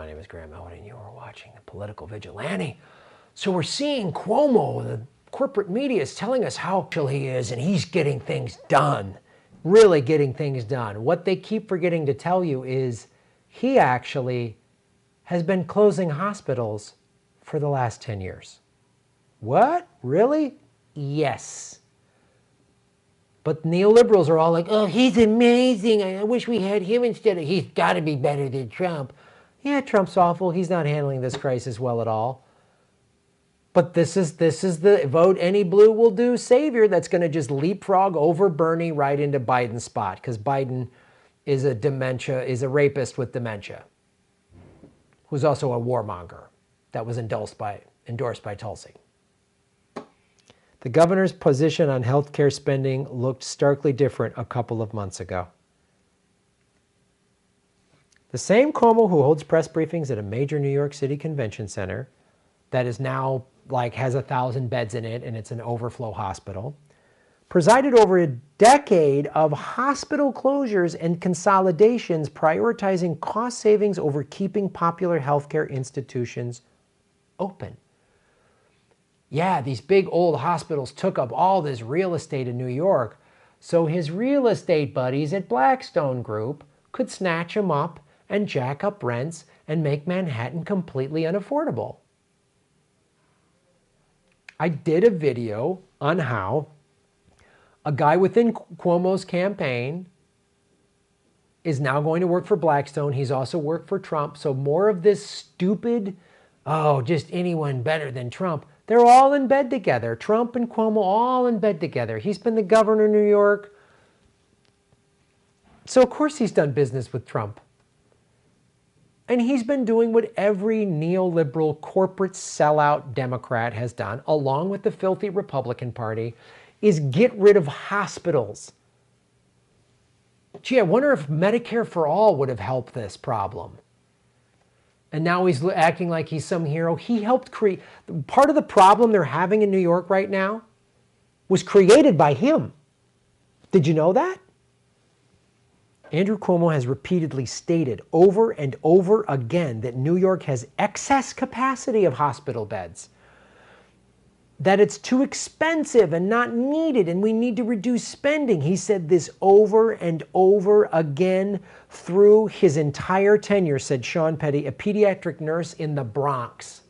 My name is Graham Elwood, and you are watching The Political Vigilante. So we're seeing Cuomo, the corporate media is telling us how chill he is, and he's getting things done, really getting things done. What they keep forgetting to tell you is he actually has been closing hospitals for the last 10 years. What? Really? Yes. But neoliberals are all like, oh, he's amazing. I wish we had him instead of, he's got to be better than Trump. Yeah, Trump's awful. He's not handling this crisis well at all. But this is the vote any blue will do savior that's going to just leapfrog over Bernie right into Biden's spot, because Biden is a rapist with dementia, who's also a warmonger that was endorsed by Tulsi. The governor's position on healthcare spending looked starkly different a couple of months ago. The same Cuomo who holds press briefings at a major New York City convention center that is now has 1,000 beds in it and it's an overflow hospital, presided over a decade of hospital closures and consolidations, prioritizing cost savings over keeping popular healthcare institutions open. Yeah, these big old hospitals took up all this real estate in New York, so his real estate buddies at Blackstone Group could snatch them up and jack up rents and make Manhattan completely unaffordable. I did a video on how a guy within Cuomo's campaign is now going to work for Blackstone. He's also worked for Trump. So more of this stupid, oh, just anyone better than Trump. They're all in bed together. Trump and Cuomo all in bed together. He's been the governor of New York. So of course he's done business with Trump. And he's been doing what every neoliberal corporate sellout Democrat has done, along with the filthy Republican Party, is get rid of hospitals. Gee, I wonder if Medicare for all would have helped this problem. And now he's acting like he's some hero. He helped create, part of the problem they're having in New York right now was created by him. Did you know that? Andrew Cuomo has repeatedly stated over and over again that New York has excess capacity of hospital beds, that it's too expensive and not needed, and we need to reduce spending. He said this over and over again through his entire tenure, said Sean Petty, a pediatric nurse in the Bronx.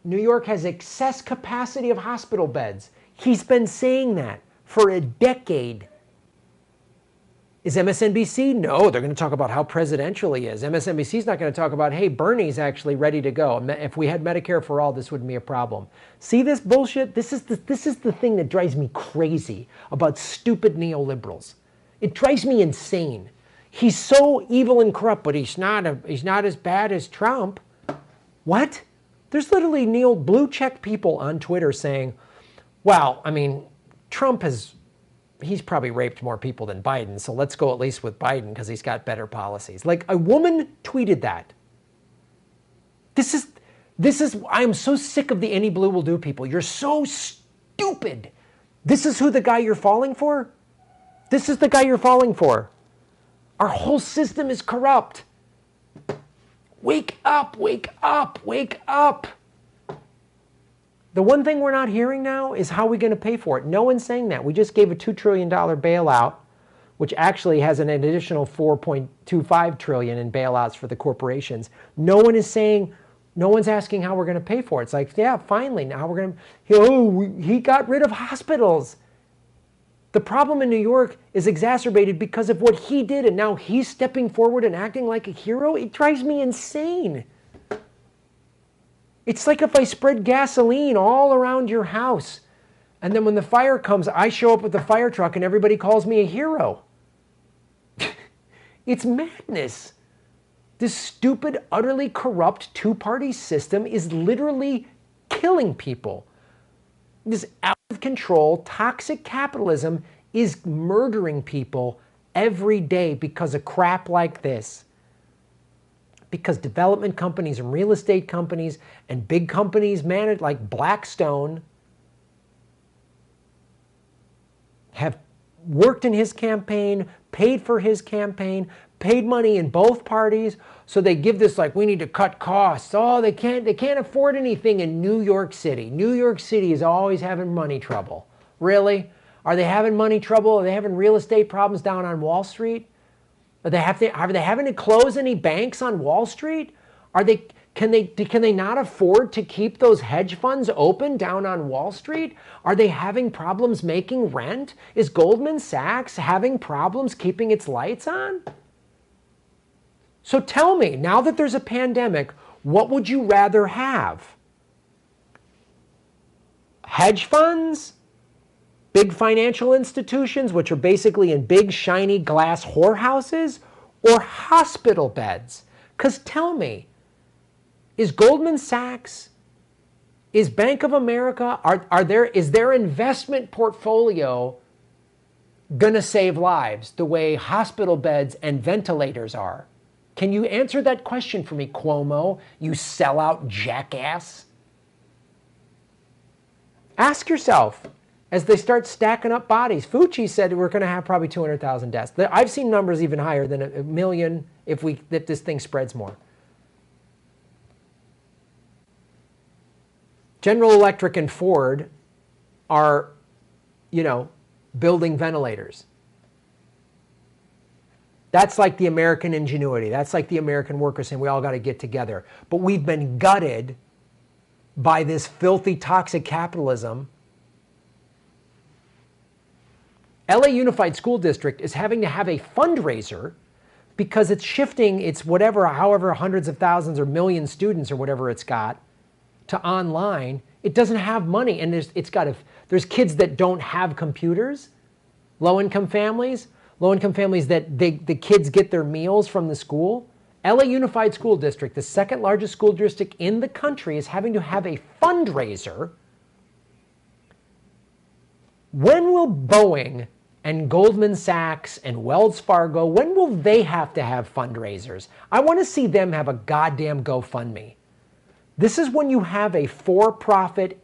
New York has excess capacity of hospital beds. He's been saying that for a decade. Is MSNBC? No, they're going to talk about how presidential he is. MSNBC's not going to talk about, hey, Bernie's actually ready to go. If we had Medicare for all, this wouldn't be a problem. See this bullshit? This is the thing that drives me crazy about stupid neoliberals. It drives me insane. He's so evil and corrupt, but he's not as bad as Trump. What? There's literally blue check people on Twitter saying, well, I mean, he's probably raped more people than Biden, so let's go at least with Biden because he's got better policies. Like, a woman tweeted that. I'm so sick of the any blue will do people. You're so stupid. This is who the guy you're falling for? This is the guy you're falling for. Our whole system is corrupt. Wake up, wake up, wake up. The one thing we're not hearing now is how we're going to pay for it. No one's saying that. We just gave a $2 trillion bailout, which actually has an additional $4.25 trillion in bailouts for the corporations. No one's asking how we're going to pay for it. It's like, yeah, finally, now we're going to, he got rid of hospitals. The problem in New York is exacerbated because of what he did, and now he's stepping forward and acting like a hero. It drives me insane. It's like if I spread gasoline all around your house, and then when the fire comes, I show up with the fire truck and everybody calls me a hero. It's madness. This stupid, utterly corrupt two-party system is literally killing people. This out-of-control, toxic capitalism is murdering people every day because of crap like this. Because development companies and real estate companies and big companies managed like Blackstone have worked in his campaign, paid for his campaign, paid money in both parties. So they give this like, we need to cut costs. Oh, they can't afford anything in New York City. New York City is always having money trouble. Really? Are they having money trouble? Are they having real estate problems down on Wall Street? Are they having to close any banks on Wall Street? Can they not afford to keep those hedge funds open down on Wall Street? Are they having problems making rent? Is Goldman Sachs having problems keeping its lights on? So tell me, now that there's a pandemic, what would you rather have? Hedge funds? Big financial institutions, which are basically in big, shiny glass whorehouses? Or hospital beds? Because tell me, is Goldman Sachs, is Bank of America, is their investment portfolio going to save lives the way hospital beds and ventilators are? Can you answer that question for me, Cuomo, you sellout jackass? Ask yourself, as they start stacking up bodies, Fauci said we're going to have probably 200,000 deaths. I've seen numbers even higher than a million if this thing spreads more. General Electric and Ford are, building ventilators. That's like the American ingenuity. That's like the American workers saying we all got to get together. But we've been gutted by this filthy, toxic capitalism. LA Unified School District is having to have a fundraiser because it's shifting its however hundreds of thousands or million students or whatever it's got to online. It doesn't have money, and there's kids that don't have computers, low-income families that the kids get their meals from the school. LA Unified School District, the second largest school district in the country, is having to have a fundraiser. When will Boeing and Goldman Sachs and Wells Fargo, when will they have to have fundraisers? I want to see them have a goddamn GoFundMe. This is when you have a for-profit,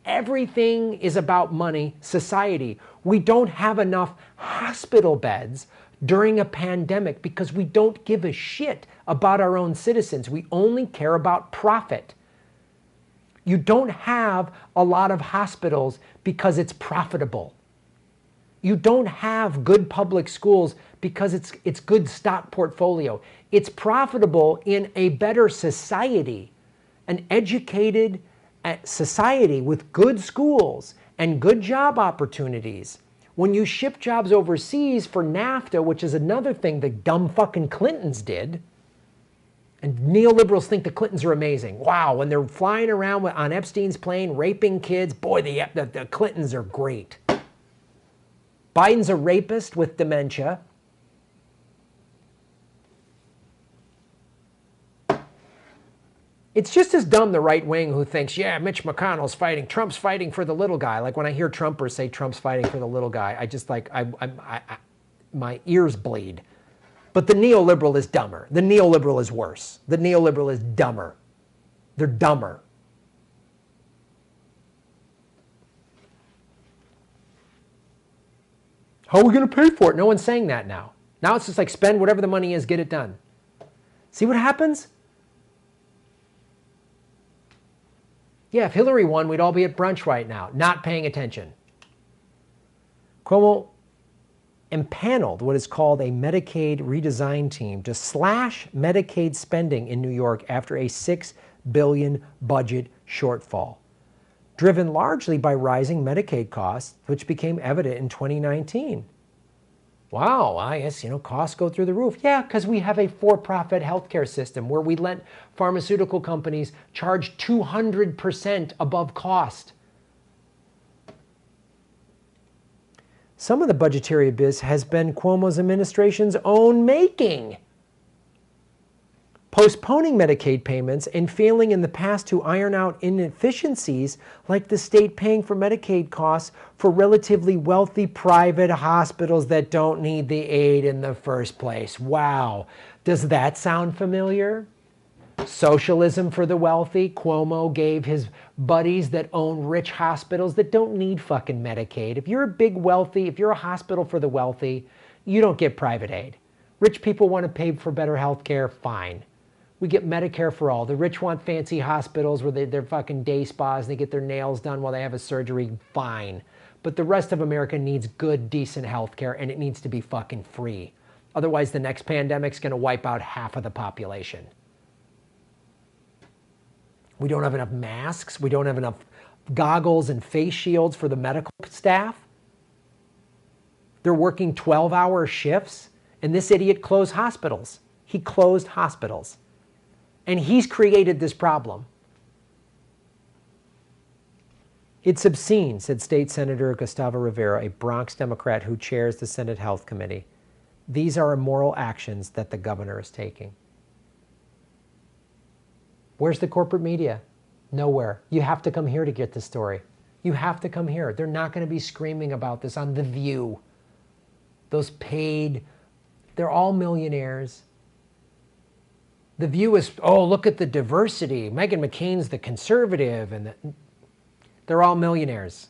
everything is about money society. We don't have enough hospital beds during a pandemic because we don't give a shit about our own citizens. We only care about profit. You don't have a lot of hospitals because it's profitable. You don't have good public schools because it's good stock portfolio. It's profitable in a better society, an educated society with good schools and good job opportunities. When you ship jobs overseas for NAFTA, which is another thing the dumb fucking Clintons did, and neoliberals think the Clintons are amazing. Wow, when they're flying around on Epstein's plane, raping kids, boy, the Clintons are great. Biden's a rapist with dementia. It's just as dumb, the right wing, who thinks, yeah, Mitch McConnell's fighting, Trump's fighting for the little guy. Like when I hear Trumpers say Trump's fighting for the little guy, I just my ears bleed. But the neoliberal is dumber. The neoliberal is worse. The neoliberal is dumber. They're dumber. How are we going to pay for it? No one's saying that now. Now it's just like spend whatever the money is, get it done. See what happens? Yeah, if Hillary won, we'd all be at brunch right now, not paying attention. Cuomo empaneled what is called a Medicaid redesign team to slash Medicaid spending in New York after a $6 billion budget shortfall, driven largely by rising Medicaid costs, which became evident in 2019. Wow, I guess, costs go through the roof. Yeah, because we have a for-profit healthcare system where we let pharmaceutical companies charge 200% above cost. Some of the budgetary abyss has been Cuomo's administration's own making. Postponing Medicaid payments and failing in the past to iron out inefficiencies like the state paying for Medicaid costs for relatively wealthy private hospitals that don't need the aid in the first place. Wow. Does that sound familiar? Socialism for the wealthy. Cuomo gave his buddies that own rich hospitals that don't need fucking Medicaid. If you're a big wealthy, if you're a hospital for the wealthy, you don't get private aid. Rich people want to pay for better health care, fine. We get Medicare for all. The rich want fancy hospitals where they're fucking day spas and they get their nails done while they have a surgery, fine. But the rest of America needs good, decent health care, and it needs to be fucking free. Otherwise, the next pandemic's going to wipe out half of the population. We don't have enough masks. We don't have enough goggles and face shields for the medical staff. They're working 12-hour shifts, and this idiot closed hospitals. He closed hospitals. And he's created this problem. It's obscene, said State Senator Gustavo Rivera, a Bronx Democrat who chairs the Senate Health Committee. These are immoral actions that the governor is taking. Where's the corporate media? Nowhere. You have to come here to get the story. You have to come here. They're not going to be screaming about this on The View. Those paid, they're all millionaires. The View is, oh, look at the diversity. Meghan McCain's the conservative, and they're all millionaires.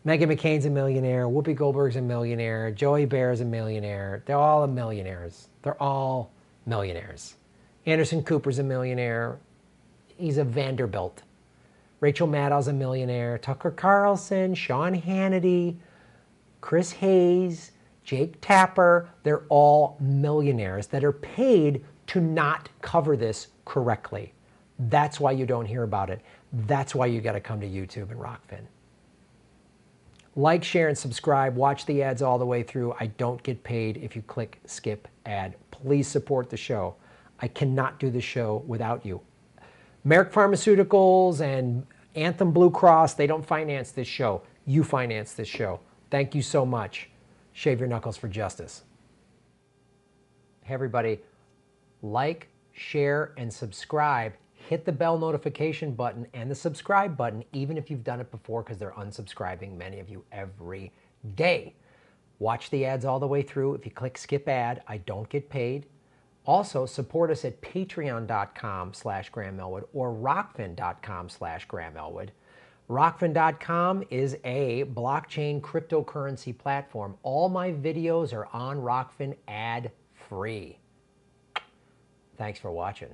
Meghan McCain's a millionaire. Whoopi Goldberg's a millionaire. Joey Bear's a millionaire. They're all millionaires. They're all millionaires. Anderson Cooper's a millionaire. He's a Vanderbilt. Rachel Maddow's a millionaire. Tucker Carlson, Sean Hannity, Chris Hayes, Jake Tapper, they're all millionaires that are paid to not cover this correctly. That's why you don't hear about it. That's why you got to come to YouTube and Rockfin. Like, share, and subscribe. Watch the ads all the way through. I don't get paid if you click skip ad. Please support the show. I cannot do the show without you. Merck Pharmaceuticals and Anthem Blue Cross, they don't finance this show. You finance this show. Thank you so much. Shave your knuckles for justice. Hey everybody, like, share, and subscribe. Hit the bell notification button and the subscribe button, even if you've done it before, because they're unsubscribing, many of you, every day. Watch the ads all the way through. If you click skip ad, I don't get paid. Also, support us at patreon.com/GrahamElwood or rockfin.com/GrahamElwood. Rockfin.com is a blockchain cryptocurrency platform. All my videos are on Rockfin ad-free. Thanks for watching.